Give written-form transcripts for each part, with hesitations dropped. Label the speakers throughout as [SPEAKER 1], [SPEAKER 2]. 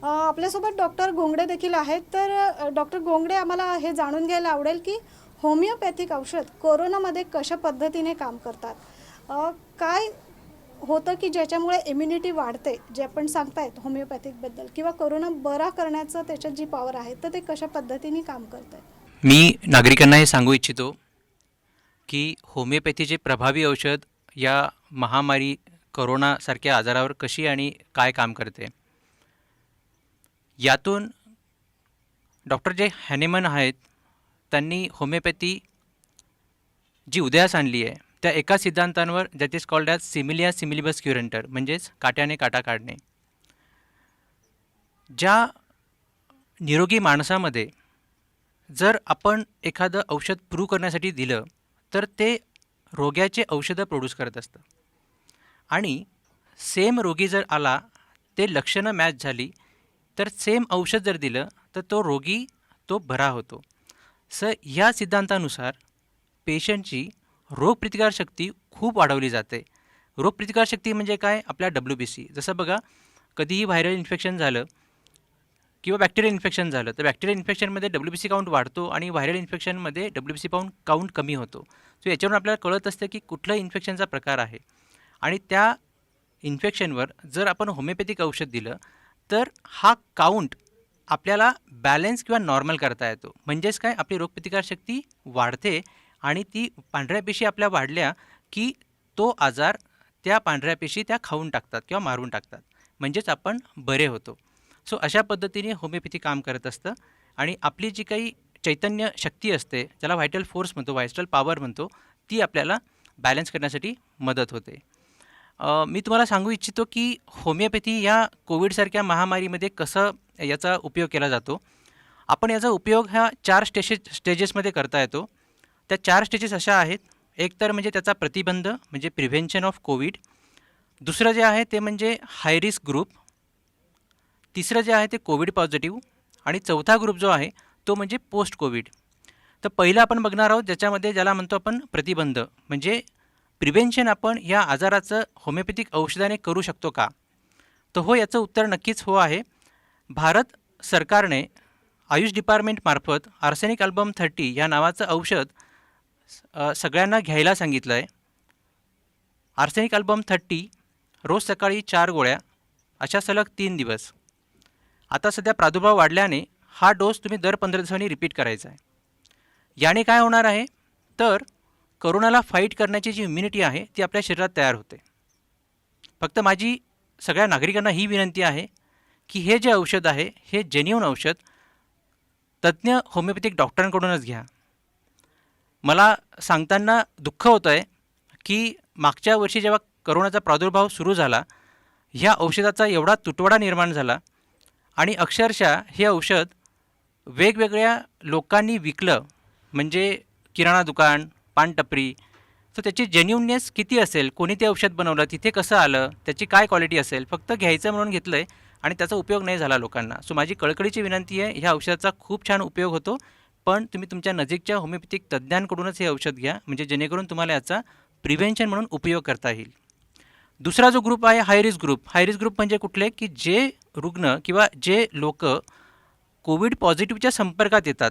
[SPEAKER 1] आपल्यासोबत डॉक्टर गोंगडे देखील आहेत. तर डॉक्टर गोंगडे, आम्हाला हे जाणून घ्यायला आवडेल की होमिओपॅथिक औषध कोरोनामध्ये कशा पद्धतीने काम करतात. काय होतं की ज्याच्यामुळे इम्युनिटी वाढते, जे आपण सांगतायत होमिओपॅथिकबद्दल, किंवा कोरोना बरा करण्याचं त्याच्यात जी पॉवर आहे तर ते कशा पद्धतीने काम करत आहे.
[SPEAKER 2] मी नागरिकांना हे सांगू इच्छितो की होमिओपॅथीचे प्रभावी औषध या महामारी करोनासारख्या आजारावर कशी आणि काय काम करते. यातून डॉक्टर जे हॅनेमन आहेत त्यांनी होमिओपॅथी जी उदयास आणली आहे त्या एका सिद्धांतांवर, दॅट इज कॉल्ड ॲज सिमिलिया सिमिलिबस क्युरेंटर, म्हणजेच काट्याने काटा काढणे. ज्या निरोगी माणसामध्ये जर आपण एखादं औषध प्रूव्ह करण्यासाठी दिलं तर ते रोग्याचे औषधं प्रोड्यूस करत असतं, आणि सेम रोगी जर आला, ते लक्षणं मॅच झाली, तर सेम औषध जर दिलं तर तो रोगी तो बरा होतो. ह्या सिद्धांतानुसार पेशंटची रोगप्रतिकारशक्ती खूप वाढवली जाते. रोगप्रतिकारशक्ती म्हणजे काय? आपल्या WBC. जसं बघा, कधीही व्हायरल इन्फेक्शन झालं किंवा बॅक्टेरियल इन्फेक्शन झालं तर बॅक्टेरियल इन्फेक्शनमध्ये WBC काउंट वाढतो आणि व्हायरल इन्फेक्शनमध्ये WBC काउंट कमी होतो. सो याच्यावरून आपल्याला कळत असतं की कुठलं इन्फेक्शनचा प्रकार आहे, आणि त्या इन्फेक्शनवर जर आपण होमिओपॅथिक औषध दिलं तर हा काउंट आपल्याला बॅलन्स किंवा नॉर्मल करता येतो. म्हणजेच काय, आपली रोगप्रतिकारशक्ती वाढते आणि ती पांढऱ्या पेशी आपल्या वाढल्या की तो आजार त्या पांढऱ्या पेशी त्या खाऊन टाकतात किंवा मारून टाकतात, म्हणजेच आपण बरे होतो. सो अशा पद्धतीने होमिओपॅथी काम करत असतं, आणि आपली जी काही चैतन्य शक्ती असते, ज्याला व्हायटल फोर्स म्हणतो, व्हायटल पॉवर म्हणतो, ती आपल्याला बॅलन्स करण्यासाठी मदत होते. मी तुम्हाला सांगू इच्छितो की होमिओपॅथी या कोविडसारख्या महामारीमध्ये कसं याचा उपयोग केला जातो. आपण याचा उपयोग ह्या 4 स्टेजेसमध्ये करता येतो. त्या 4 स्टेजेस अशा आहेत. एक तर म्हणजे त्याचा प्रतिबंध, म्हणजे प्रिव्हेन्शन ऑफ कोविड. दुसरं जे आहे ते म्हणजे हाय रिस्क ग्रुप. तिसरं जे आहे ते कोविड पॉझिटिव्ह. आणि चौथा ग्रुप जो आहे तो म्हणजे पोस्ट कोविड. तर पहिलं आपण बघणार आहोत ज्याच्यामध्ये, ज्याला म्हणतो आपण प्रतिबंध, म्हणजे प्रिव्हेन्शन आपण या आजाराचं होमिओपॅथिक औषधाने करू शकतो का? तर हो, याचं उत्तर नक्कीच हो आहे. भारत सरकारने आयुष डिपार्टमेंटमार्फत आर्सेनिक अल्बम 30 या नावाचं औषध सगळ्यांना घ्यायला सांगितलं आहे. आर्सेनिक अल्बम 30 रोज सकाळी 4 गोळ्या, अशा सलग 3 दिवस. आता सध्या प्रादुर्भाव वाढल्याने हा डोस तुम्ही दर 15 दिवसांनी रिपीट करायचा आहे. याने काय होणार आहे, तर कोरोनाला फाईट करण्याची जी इम्युनिटी आहे ती आपल्या शरीरात तयार होते. फक्त माझी सगळ्या नागरिकांना ही विनंती आहे की हे जे औषध आहे हे जेन्युइन औषध तज्ज्ञ होमिओपॅथिक डॉक्टरांकडूनच घ्या. मला सांगताना दुःख होतं आहे की मागच्या वर्षी जेव्हा कोरोनाचा प्रादुर्भाव सुरू झाला, ह्या औषधाचा एवढा तुटवडा निर्माण झाला, आणि अक्षरशः हे औषध वेगवेगळ्या लोकांनी विकलं, म्हणजे किराणा दुकान, पानटपरी. तर त्याची जेन्युइननेस किती असेल, कोणी ते औषध बनवलं, तिथे कसं आलं, त्याची काय क्वालिटी असेल, फक्त घ्यायचं म्हणून घेतलं आहे आणि त्याचा उपयोग नाही झाला लोकांना. सो माझी कळकळीची विनंती आहे, ह्या औषधाचा खूप छान उपयोग होतो, पण तुम्ही तुमच्या नजीकच्या होमिओपॅथिक तज्ज्ञांकडूनच हे औषध घ्या, म्हणजे जेणेकरून तुम्हाला याचा प्रिव्हेन्शन म्हणून उपयोग करता येईल. दुसरा जो ग्रुप आहे high risk group. High risk group म्हणजे कुठले, की जे रुग्ण किंवा जे लोक कोविड पॉझिटिव्हच्या संपर्कात येतात,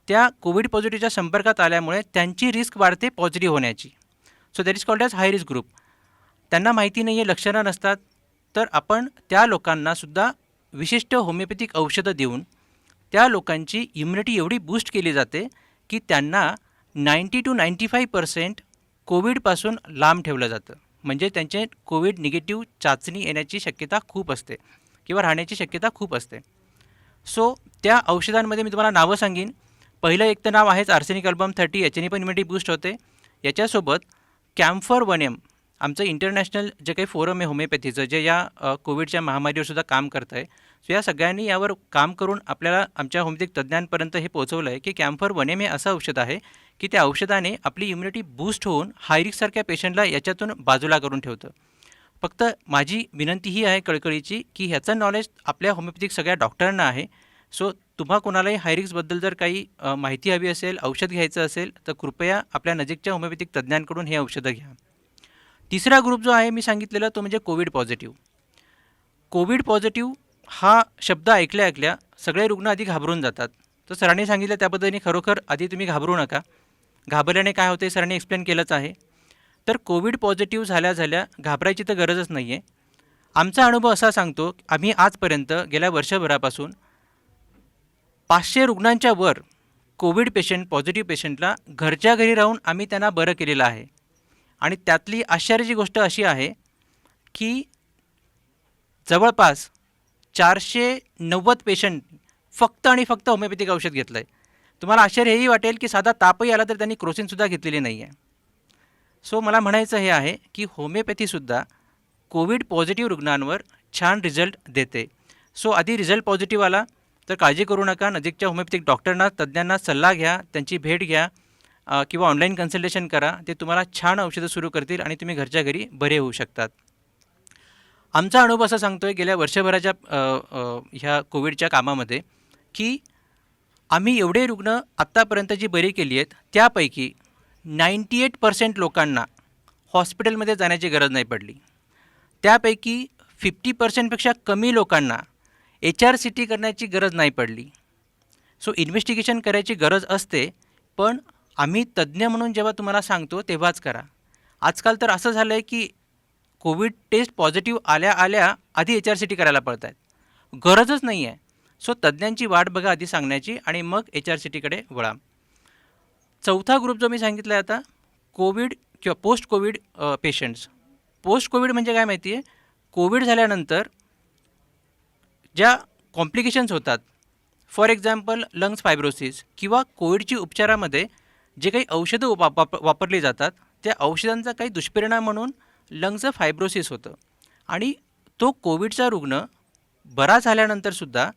[SPEAKER 2] त्या कोविड पॉझिटिव्हच्या संपर्कात आल्यामुळे त्यांची रिस्क वाढते पॉझिटिव्ह होण्याची. So that is called as high risk group. त्यांना माहिती नाही आहे, लक्षणं नसतात, तर आपण त्या लोकांनासुद्धा विशिष्ट होमिओपॅथिक औषधं देऊन त्या लोकांची इम्युनिटी एवढी बूस्ट केली जाते की त्यांना 90 to 95% कोविडपासून लांब ठेवलं जातं. म्हणजे त्यांचे कोविड निगेटिव्ह चाचणी येण्याची शक्यता खूप असते किंवा राहण्याची शक्यता खूप असते. सो त्या औषधांमध्ये मी तुम्हाला नावं सांगेन. पहिलं एक तर नाव आहेच आर्सेनिक अल्बम 30, याच्याने पण इम्युनिटी बूस्ट होते. याच्यासोबत कॅम्फर 1M, आमचं इंटरनॅशनल जे काही फोरम आहे होमिओपॅथीचं, जे या कोविडच्या महामारीवर सुद्धा काम करत आहे. सो या सगळ्यांनी यावर काम करून आपल्याला आमच्या होमिओपॅथिक तज्ज्ञांपर्यंत हे पोहोचवलं आहे की कॅम्फर 1M हे असं औषध आहे की त्या औषधाने आपली इम्युनिटी बूस्ट होऊन हायरिस्कसारख्या पेशंटला याच्यातून बाजूला करून ठेवतं. फक्त माझी विनंती ही आहे कळकळीची की ह्याचं नॉलेज आपल्या होमिओपॅथिक सगळ्या डॉक्टरांना आहे. सो तुम्हा कोणालाही हायरिस्कबद्दल जर काही माहिती हवी असेल, औषध घ्यायचं असेल, तर कृपया आपल्या नजीकच्या होमिओपॅथिक तज्ज्ञांकडून हे औषधं घ्या. तिसरा ग्रुप जो आहे मी सांगितलेला, तो म्हणजे कोविड पॉझिटिव्ह. कोविड पॉझिटिव्ह हा शब्द ऐकल्या ऐकल्या सगळे रुग्ण आधी घाबरून जातात. तर सरांनी सांगितलं त्या पद्धतीने खरोखर आधी तुम्ही घाबरू नका. घाबरल्याने काय होते सरांनी एक्सप्लेन केलंच आहे. तर कोविड पॉझिटिव्ह झाल्या झाल्या घाबरायची तर गरजच नाही आहे. आमचा अनुभव असा सांगतो, आम्ही आजपर्यंत गेल्या वर्षभरापासून 500 रुग्णांच्या वर कोविड पेशंट पॉझिटिव्ह पेशंटला घरच्या घरी राहून आम्ही त्यांना बरं केलेलं आहे. आणि त्यातली आश्चर्याची गोष्ट अशी आहे की जवळपास 490 पेशंट फक्त आणि फक्त होमिओपॅथिक औषध घेतलं आहे. तुम्हाला आश्चर्य हेही वाटेल की साधा तापही आला तर त्यांनी क्रोसिनसुद्धा घेतलेली नाही आहे. सो मला म्हणायचं हे आहे की होमिओपॅथीसुद्धा कोविड पॉझिटिव्ह रुग्णांवर छान रिझल्ट देते. सो आधी रिझल्ट पॉझिटिव्ह आला तर काळजी करू नका. नजीकच्या होमिओपॅथिक डॉक्टरना तज्ज्ञांना सल्ला घ्या, त्यांची भेट घ्या किंवा ऑनलाईन कन्सल्टेशन करा. ते तुम्हाला छान औषधं सुरू करतील आणि तुम्ही घरच्या घरी बरे होऊ शकतात. आमचा अनुभव असा सांगतो आहे गेल्या वर्षभराच्या ह्या कोविडच्या कामामध्ये की आम्ही एवढे रुग्ण आत्तापर्यंत जी बरी केली आहेत त्यापैकी 98% लोकांना हॉस्पिटलमध्ये जाण्याची गरज नाही पडली. त्यापैकी 50%पेक्षा कमी लोकांना HRCT करण्याची गरज नाही पडली. सो इन्व्हेस्टिगेशन करायची गरज असते, पण आम्ही तज्ज्ञ म्हणून जेव्हा तुम्हाला सांगतो तेव्हाच करा. आजकाल तर असं झालं आहे की कोविड टेस्ट पॉझिटिव्ह आल्या आल्या आधी HRCT करायला पळत आहेत. गरजच नाही आहे. सो तज्ज्ञांची वाट बघा आधी सांगण्याची आणि मग HRCTकडे वळा. चौथा ग्रुप जो मी सांगितला आहे आता, कोविड किंवा post Covid patients. Post Covid म्हणजे काय माहिती आहे? कोविड झाल्यानंतर ज्या कॉम्प्लिकेशन्स होतात, फॉर एक्झाम्पल लंग्स फायब्रोसिस किंवा कोविडची उपचारामध्ये जे काही औषधं वापरली जातात त्या औषधांचा काही दुष्परिणाम म्हणून लंग्सचं फायब्रोसिस होतं आणि तो कोविडचा रुग्ण बरा झाल्यानंतरसुद्धा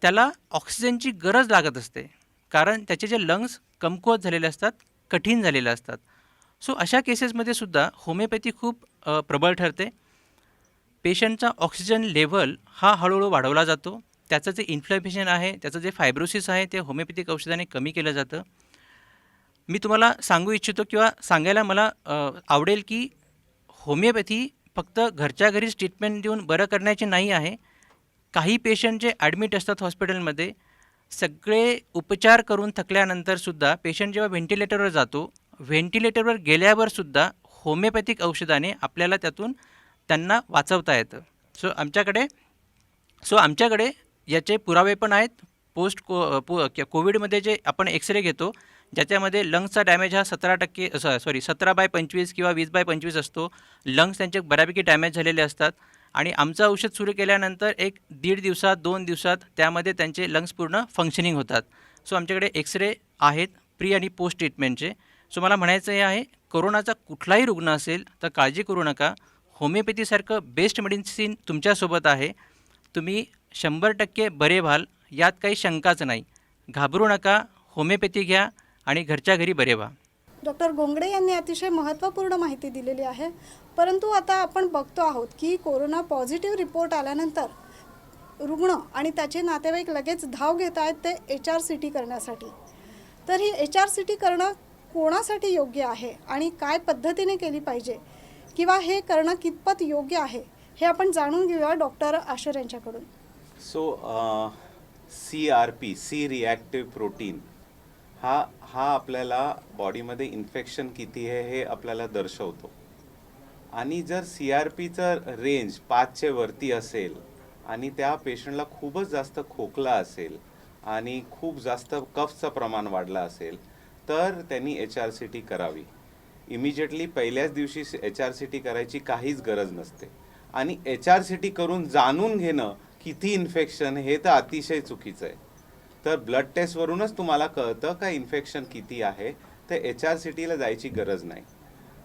[SPEAKER 2] त्याला ऑक्सिजनची गरज लागत असते, कारण त्याचे जे लंग्स कमकुवत झालेले असतात, कठीण झालेले असतात. सो अशा केसेसमध्ये सुद्धा होमिओपॅथी खूप प्रबळ ठरते. पेशंटचा ऑक्सिजन लेव्हल हा हळूहळू वाढवला जातो. त्याचं जे इन्फ्लॅमेशन आहे, त्याचं जे फायब्रोसिस आहे ते होमिओपॅथिक औषधाने कमी केलं जातं. मी तुम्हाला सांगू इच्छितो किंवा सांगायला मला आवडेल की होमिओपॅथी फक्त घरच्या घरीच ट्रीटमेंट देऊन बरं करण्याची नाही आहे. काही पेशंट जे ॲडमिट असतात हॉस्पिटलमध्ये, सगळे उपचार करून थकल्यानंतरसुद्धा पेशंट जेव्हा व्हेंटिलेटरवर जातो, व्हेंटिलेटरवर गेल्यावरसुद्धा होमिओपॅथिक औषधाने आपल्याला त्यातून त्यांना वाचवता येतं. सो आमच्याकडे याचे पुरावे पण आहेत. कोविडमध्ये जे आपण एक्सरे घेतो, ज्याच्यामध्ये लंग्सचा डॅमेज हा 17/25 किंवा 20/25 असतो. लंग्स त्यांचे बऱ्यापैकी डॅमेज झालेले असतात आणि आमचं औषध सुरू केल्यानंतर 1-1.5 दिवसात 2 दिवसात त्यामध्ये त्यांचे लंग्स पूर्ण फंक्शनिंग होतात. सो आमच्याकडे एक्सरे आहेत प्री आणि पोस्ट ट्रीटमेंटचे. सो मला म्हणायचं हे आहे, कोरोनाचा कुठलाही रुग्ण असेल तर काळजी करू नका. होमिओपॅथीसारखं बेस्ट मेडिसिन तुमच्यासोबत आहे. तुम्ही 100% बरे व्हाल, यात काही शंकाच नाही. घाबरू नका, होमिओपॅथी घ्या आणि घरच्या घरी बरे व्हा.
[SPEAKER 1] डॉक्टर गोंगडे यांनी अतिशय महत्त्वपूर्ण माहिती दिलेली आहे. परंतु आता आपण बघतो आहोत की कोरोना पॉझिटिव्ह रिपोर्ट आल्यानंतर रुग्ण आणि त्याचे नातेवाईक लगेच धाव घेत आहेत ते HRCT करण्यासाठी. तर ही HRCT करणं कोणासाठी योग्य आहे आणि काय पद्धतीने केली पाहिजे किंवा हे करणं कितपत योग्य आहे हे आपण जाणून घेऊया डॉक्टर आशर यांच्याकडून.
[SPEAKER 3] CRP सी रिॲक्टिव्ह प्रोटीन हा आपल्याला बॉडीमध्ये इन्फेक्शन किती आहे हे आपल्याला दर्शवतो. आणि जर CRPचं रेंज 5च्या वरती असेल आणि त्या पेशंटला खूपच जास्त खोकला असेल आणि खूप जास्त कफचं प्रमाण वाढलं असेल तर त्यांनी HRCT करावी. इमिजिएटली पहिल्याच दिवशी HRCT करायची काहीच गरज नसते. आणि HRCT करून जाणून घेणं किती इन्फेक्शन हे तर अतिशय चुकीचं आहे. तर ब्लड टेस्टवरूनच तुम्हाला कळतं का इन्फेक्शन किती आहे, तर HRCTला जायची गरज नाही.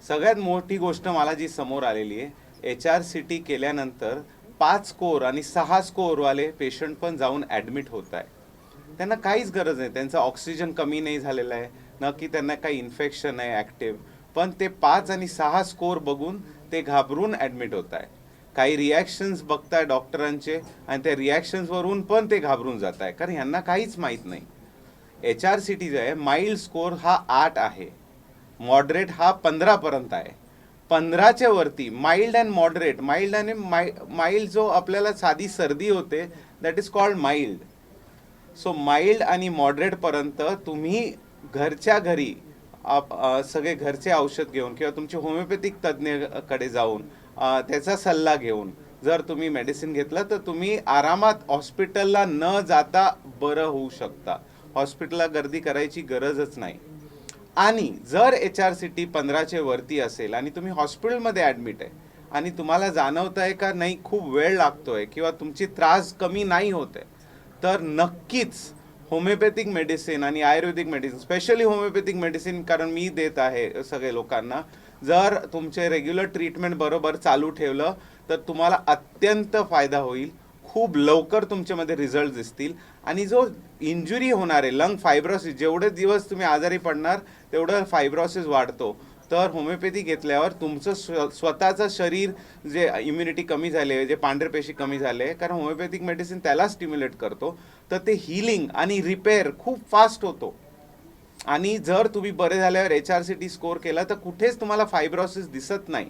[SPEAKER 3] सगळ्यात मोठी गोष्ट मला जी समोर आलेली आहे, HRCT केल्यानंतर 5 स्कोर आणि 6 स्कोरवाले पेशंट पण जाऊन ॲडमिट होत आहे. त्यांना काहीच गरज नाही, त्यांचं ऑक्सिजन कमी नाही झालेलं आहे ना की त्यांना काही इन्फेक्शन आहे ॲक्टिव्ह, पण ते 5 आणि 6 स्कोर बघून ते घाबरून ॲडमिट होत आहे. काही रिॲक्शन्स बघताय डॉक्टरांचे आणि त्या रिॲक्शन्सवरून पण ते घाबरून जात आहे, कारण ह्यांना काहीच माहीत नाही. HRCT जे आहे, माइल्ड स्कोर हा 8 आहे, मॉडरेट हा 15पर्यंत आहे, 15च्या वरती माइल्ड अँड मॉडरेट, माइल्ड आणि माइल्ड जो आपल्याला साधी सर्दी होते that is called mild. So mild आणि मॉडरेटपर्यंत तुम्ही घरच्या घरी सगळे घरचे औषध घेऊन किंवा तुमचे होमिओपॅथिक तज्ज्ञकडे जाऊन त्याचा सल्ला घेऊन जर तुम्ही मेडिसिन घेतलं तर तुम्ही आरामात हॉस्पिटलला न जाता बरं होऊ शकता. हॉस्पिटलला गर्दी करायची गरजच नाही. आणि जर HRCT 15च्या वरती असेल आणि तुम्ही हॉस्पिटलमध्ये ॲडमिट आहे आणि तुम्हाला जाणवत आहे का नाही खूप वेळ लागतोय किंवा तुमची त्रास कमी नाही होत आहे, तर नक्कीच होमिओपॅथिक मेडिसिन आणि आयुर्वेदिक मेडिसिन, स्पेशली होमिओपॅथिक मेडिसिन, कारण मी देत आहे सगळे लोकांना, जर तुमचे रेग्युलर ट्रीटमेंट बरोबर चालू ठेवलं तर तुम्हाला अत्यंत फायदा होईल. खूप लवकर तुमच्यामध्ये रिझल्ट दिसतील. आणि जो इंजुरी होणार आहे लंग फायब्रोसिस, जेवढे दिवस तुम्ही आजारी पडणार तेवढं फायब्रोसिस वाढतो. तर होमिओपॅथी घेतल्यावर तुमचं स्वतःचं शरीर जे इम्युनिटी कमी झाले, जे पांढरे पेशी कमी झाले, कारण होमिओपॅथिक मेडिसिन त्याला स्टिम्युलेट करतो, तर ते हिलिंग आणि रिपेअर खूप फास्ट होतो. आणि जर तुम्ही बरे झाल्यावर HRCT स्कोअर केला तर कुठेच तुम्हाला फायब्रोसिस दिसत नाही.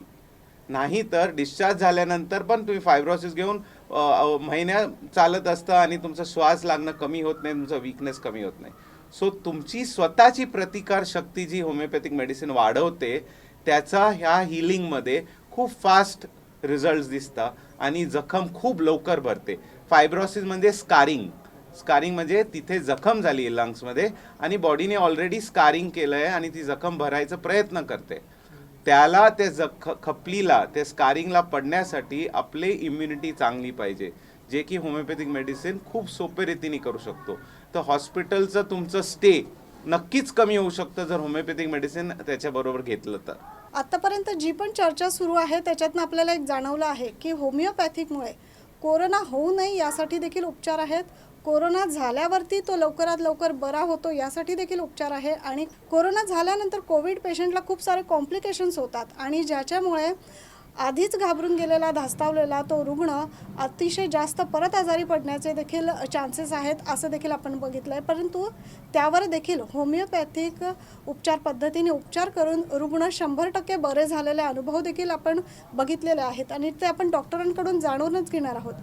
[SPEAKER 3] नाही तर डिस्चार्ज झाल्यानंतर पण तुम्ही फायब्रोसिस घेऊन महिन्या चालत असतं आणि तुमचा श्वास लागणं कमी होत नाही, तुमचा वीकनेस कमी होत नाही. सो तुमची स्वतःची प्रतिकार शक्ती जी होमिओपॅथिक मेडिसिन वाढवते त्याचा ह्या हिलिंगमध्ये खूप फास्ट रिझल्ट्स दिसतात आणि जखम खूप लवकर भरते. फायब्रोसिस म्हणजे स्कारिंग. स्कारिंग म्हणजे तिथे जखम झाली आहे लंग्समध्ये आणि बॉडीने ऑलरेडी स्कारिंग केलं आहे आणि ती जखम भरायचा प्रयत्न करते. त्याला ते खपलीला ते स्कारिंगला पडण्यासाठी आपली इम्युनिटी चांगली पाहिजे, जे की होमिओपॅथिक मेडिसिन खूप सोपे रीतीने करू शकतो. तर हॉस्पिटलचं तुमचं स्टे नक्कीच कमी होऊ शकतं जर होमिओपॅथिक मेडिसिन त्याच्याबरोबर घेतलं तर.
[SPEAKER 1] आतापर्यंत जी पण चर्चा सुरू आहे त्याच्यातनं आपल्याला एक जाणवलं आहे की होमिओपॅथिकमुळे कोरोना होऊ नये यासाठी देखील उपचार आहेत. कोरोना झाल्यावरती तो लवकरात लवकर बरा होतो यासाठी देखील उपचार आहे. आणि कोरोना झाल्यानंतर कोविड पेशंटला खूप सारे कॉम्प्लिकेशन्स होतात आणि ज्याच्यामुळे आधीच घाबरून गेलेला धास्तावलेला तो रुग्ण अतिशय जास्त परत आजारी पडण्याचे देखील चान्सेस आहेत असं देखील आपण बघितलं आहे. परंतु त्यावर देखील होमिओपॅथिक उपचार पद्धतीने उपचार करून रुग्ण 100% बरे झालेले अनुभव देखील आपण बघितलेले आहेत आणि ते आपण डॉक्टरांकडून जाणूनच घेणार आहोत.